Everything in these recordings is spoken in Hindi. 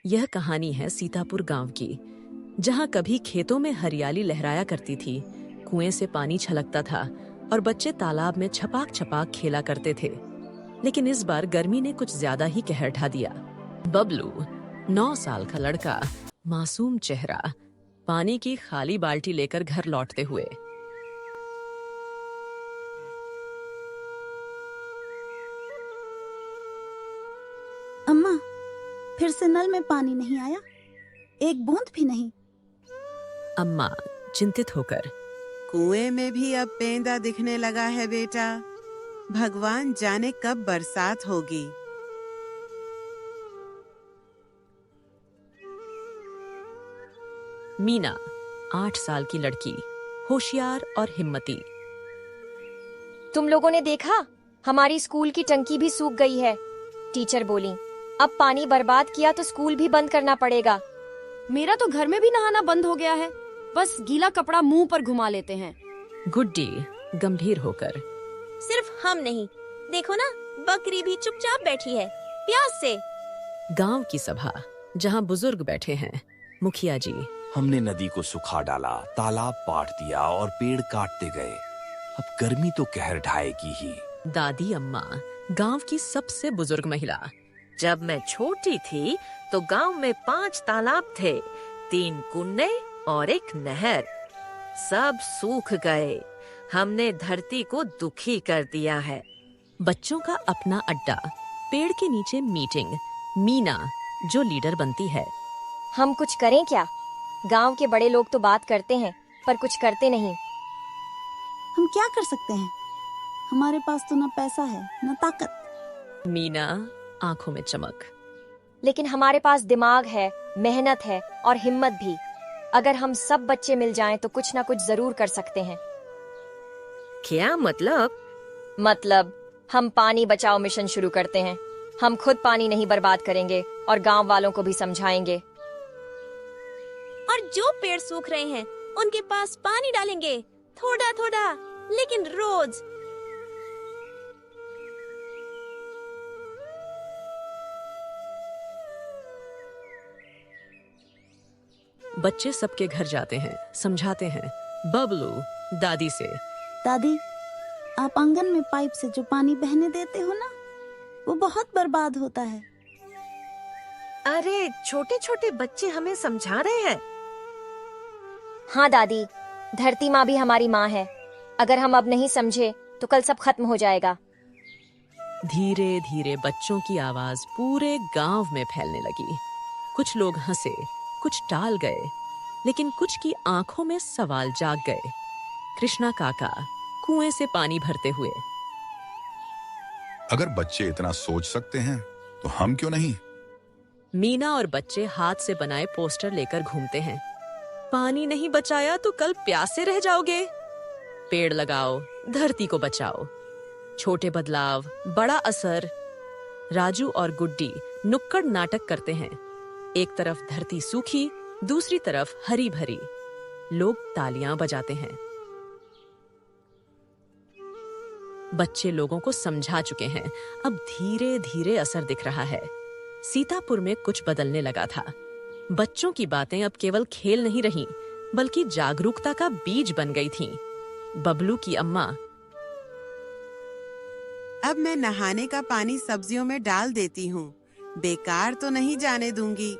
यह कहानी है सीतापुर गांव की, जहां कभी खेतों में हरियाली लहराया करती थी, कुएं से पानी छलकता था और बच्चे तालाब में छपाक छपाक खेला करते थे। लेकिन इस बार गर्मी ने कुछ ज्यादा ही कहर ढा दिया। बबलू, 9 साल का लड़का, मासूम चेहरा, पानी की खाली बाल्टी लेकर घर लौटते हुए। अम्मा, फिर से नल में पानी नहीं आया, एक बूंद भी नहीं। अम्मा चिंतित होकर, कुएं में भी अब पेंदा दिखने लगा है बेटा। भगवान जाने कब बरसात होगी। मीना, 8 साल की लड़की, होशियार और हिम्मती। तुम लोगों ने देखा, हमारी स्कूल की टंकी भी सूख गई है। टीचर बोली, अब पानी बर्बाद किया तो स्कूल भी बंद करना पड़ेगा। मेरा तो घर में भी नहाना बंद हो गया है, बस गीला कपड़ा मुंह पर घुमा लेते हैं। गुड्डी गंभीर होकर, सिर्फ हम नहीं, देखो ना, बकरी भी चुपचाप बैठी है प्यास से। गांव की सभा, जहां बुजुर्ग बैठे हैं। मुखिया जी, हमने नदी को सुखा डाला, तालाब पाट दिया और पेड़ काटते गए। अब गर्मी तो कहर ढाएगी ही। दादी अम्मा, गांव की सबसे बुजुर्ग महिला। जब मैं छोटी थी तो गांव में 5 तालाब थे, 3 कुएं और एक नहर। सब सूख गए। हमने धरती को दुखी कर दिया है। बच्चों का अपना अड्डा, पेड़ के नीचे मीटिंग। मीना जो लीडर बनती है। हम कुछ करें क्या? गांव के बड़े लोग तो बात करते हैं पर कुछ करते नहीं। हम क्या कर सकते हैं? हमारे पास तो न पैसा है न ताकत। मीना आंखों में चमक। लेकिन हमारे पास दिमाग है, मेहनत है और हिम्मत भी। अगर हम सब बच्चे मिल जाएं तो कुछ ना कुछ जरूर कर सकते हैं। क्या मतलब? मतलब हम पानी बचाओ मिशन शुरू करते हैं। हम खुद पानी नहीं बर्बाद करेंगे और गांव वालों को भी समझाएंगे। और जो पेड़ सूख रहे हैं उनके पास पानी डालेंगे, थोड़ा थोड़ा लेकिन रोज। बच्चे सबके घर जाते हैं, समझाते हैं। बबलू दादी से, दादी, आप आंगन में पाइप से जो पानी बहने देते हो ना, वो बहुत बर्बाद होता है। अरे छोटे छोटे बच्चे हमें समझा रहे हैं। हाँ दादी, धरती माँ भी हमारी माँ है। अगर हम अब नहीं समझे तो कल सब खत्म हो जाएगा। धीरे धीरे बच्चों की आवाज पूरे गांव में फैलने लगी। कुछ लोग हंसे, कुछ टाल गए, लेकिन कुछ की आंखों में सवाल जाग गए। कृष्णा काका कुएं से पानी भरते हुए, अगर बच्चे इतना सोच सकते हैं तो हम क्यों नहीं? मीना और बच्चे हाथ से बनाए पोस्टर लेकर घूमते हैं। पानी नहीं बचाया तो कल प्यासे रह जाओगे। पेड़ लगाओ, धरती को बचाओ। छोटे बदलाव, बड़ा असर। राजू और गुड्डी नुक्कड़ नाटक करते हैं। एक तरफ धरती सूखी, दूसरी तरफ हरी भरी। लोग तालियां बजाते हैं। बच्चे लोगों को समझा चुके हैं। अब धीरे धीरे असर दिख रहा है। सीतापुर में कुछ बदलने लगा था। बच्चों की बातें अब केवल खेल नहीं रहीं, बल्कि जागरूकता का बीज बन गई थीं। बबलू की अम्मा, अब मैं नहाने का पानी सब्जियों में डाल देती हूँ, बेकार तो नहीं जाने दूंगी।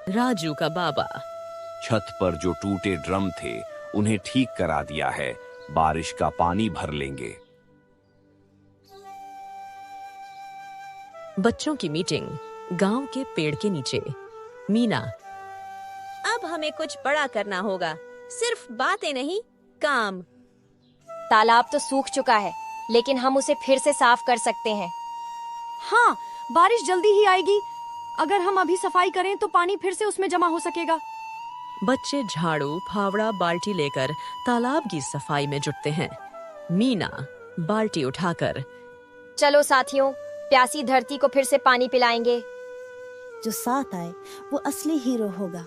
राजू का बाबा, छत पर जो टूटे ड्रम थे उन्हें ठीक करा दिया है। बारिश का पानी भर लेंगे। बच्चों की मीटिंग, गांव के पेड़ के नीचे। मीना, अब हमें कुछ बड़ा करना होगा, सिर्फ बातें नहीं, काम। तालाब तो सूख चुका है, लेकिन हम उसे फिर से साफ कर सकते हैं। हाँ, बारिश जल्दी ही आएगी। अगर हम अभी सफाई करें तो पानी फिर से उसमें जमा हो सकेगा। बच्चे झाड़ू, फावड़ा, बाल्टी लेकर तालाब की सफाई में जुटते हैं। मीना बाल्टी उठाकर, चलो साथियों, प्यासी धरती को फिर से पानी पिलाएंगे। जो साथ आए वो असली हीरो होगा।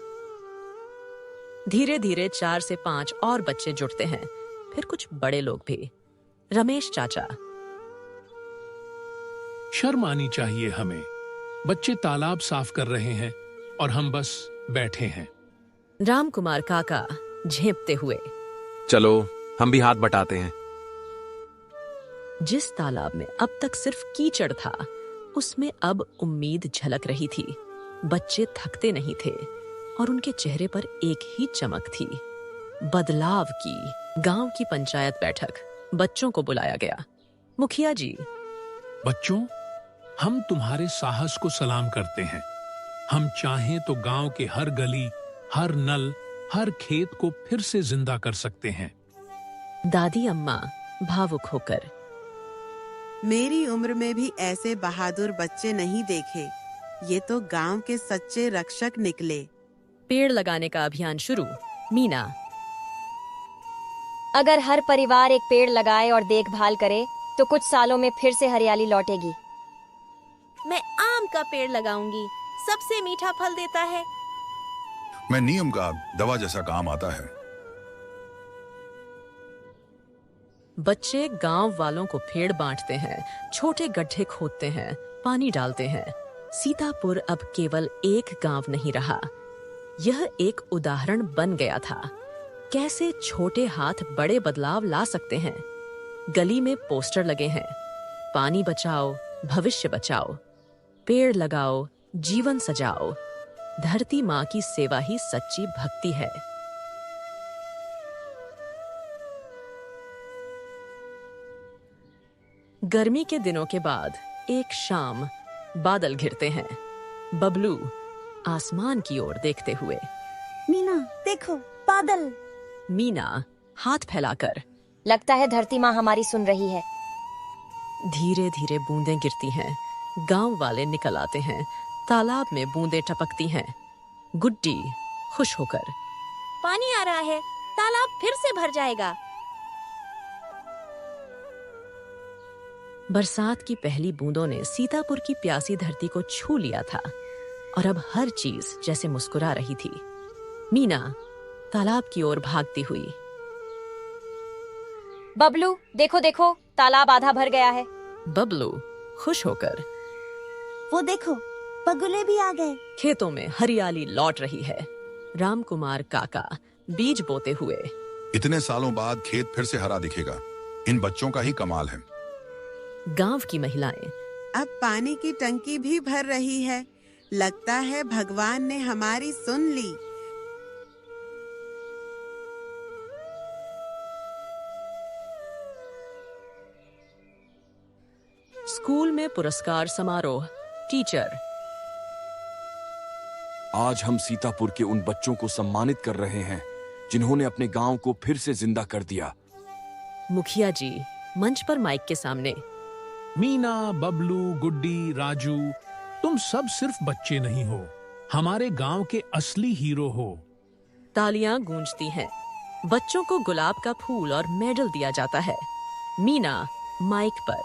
धीरे धीरे 4 से 5 और बच्चे जुड़ते हैं, फिर कुछ बड़े लोग भी। रमेश चाचा। शर्म आनी चाहिए हमें। बच्चे तालाब साफ कर रहे हैं और हम बस बैठे हैं। राम कुमार काका झेंपते हुए। चलो हम भी हाथ बटाते हैं। जिस तालाब में अब तक सिर्फ कीचड़ था, उसमें अब उम्मीद झलक रही थी। बच्चे थकते नहीं थे और उनके चेहरे पर एक ही चमक थी, बदलाव की। गांव की पंचायत बैठक, बच्चों को बुलाया गया। मुखिया जी। बच्चों, हम तुम्हारे साहस को सलाम करते हैं। हम चाहें तो गांव के हर गली, हर नल, हर खेत को फिर से जिंदा कर सकते हैं। दादी अम्मा भावुक होकर। मेरी उम्र में भी ऐसे बहादुर बच्चे नहीं देखे। ये तो गांव के सच्चे रक्षक निकले। पेड़ लगाने का अभियान शुरू। मीना। अगर हर परिवार एक पेड़ लगाए और देखभाल करे तो कुछ सालों में फिर से हरियाली लौटेगी। मैं आम का पेड़ लगाऊंगी, सबसे मीठा फल देता है। मैं नीम का दवा जैसा काम आता है। बच्चे गांव वालों को पेड़ बांटते हैं, छोटे गड्ढे खोदते हैं, पानी डालते हैं। सीतापुर अब केवल एक गांव नहीं रहा, यह एक उदाहरण बन गया था। कैसे छोटे हाथ बड़े बदलाव ला सकते हैं। गली में पोस्टर लगे हैं, पानी बचाओ, भविष्य बचाओ, पेड़ लगाओ, जीवन सजाओ। धरती माँ की सेवा ही सच्ची भक्ति है। गर्मी के दिनों के बाद एक शाम बादल घिरते हैं। बबलू आसमान की ओर देखते हुए। मीना देखो बादल। मीना हाथ फैलाकर। लगता है धरती माँ हमारी सुन रही है। धीरे धीरे बूंदें गिरती हैं। गांव वाले निकल आते हैं। तालाब में बूंदें टपकती हैं। गुड्डी खुश होकर। पानी आ रहा है, तालाब फिर से भर जाएगा। बरसात की पहली बूंदों ने सीतापुर की प्यासी धरती को छू लिया था और अब हर चीज जैसे मुस्कुरा रही थी। मीना तालाब की ओर भागती हुई। बबलू देखो देखो, तालाब आधा भर गया है। बबलू खुश होकर। वो देखो बगुले भी आ गए। खेतों में हरियाली लौट रही है। राम कुमार काका बीज बोते हुए। इतने सालों बाद खेत फिर से हरा दिखेगा। इन बच्चों का ही कमाल है। गांव की महिलाएं। अब पानी की टंकी भी भर रही है। लगता है भगवान ने हमारी सुन ली। स्कूल में पुरस्कार समारोह। टीचर। आज हम सीतापुर के उन बच्चों को सम्मानित कर रहे हैं जिन्होंने अपने गांव को फिर से जिंदा कर दिया। मुखिया जी मंच पर माइक के सामने। मीना, बबलू, गुड्डी, राजू, तुम सब सिर्फ बच्चे नहीं हो, हमारे गांव के असली हीरो हो। तालियां गूंजती हैं। बच्चों को गुलाब का फूल और मेडल दिया जाता है। मीना माइक पर।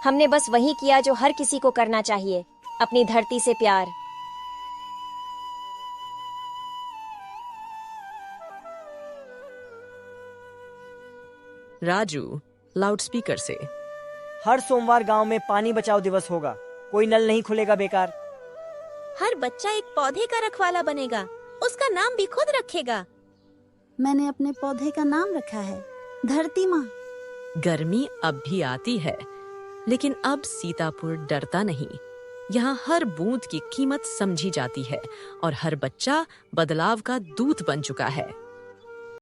हमने बस वही किया जो हर किसी को करना चाहिए, अपनी धरती से प्यार। राजू लाउडस्पीकर से। हर सोमवार गांव में पानी बचाओ दिवस होगा। कोई नल नहीं खुलेगा बेकार। हर बच्चा एक पौधे का रखवाला बनेगा, उसका नाम भी खुद रखेगा। मैंने अपने पौधे का नाम रखा है धरती माँ। गर्मी अब भी आती है, लेकिन अब सीतापुर डरता नहीं। यहाँ हर बूंद की कीमत समझी जाती है और हर बच्चा बदलाव का दूत बन चुका है।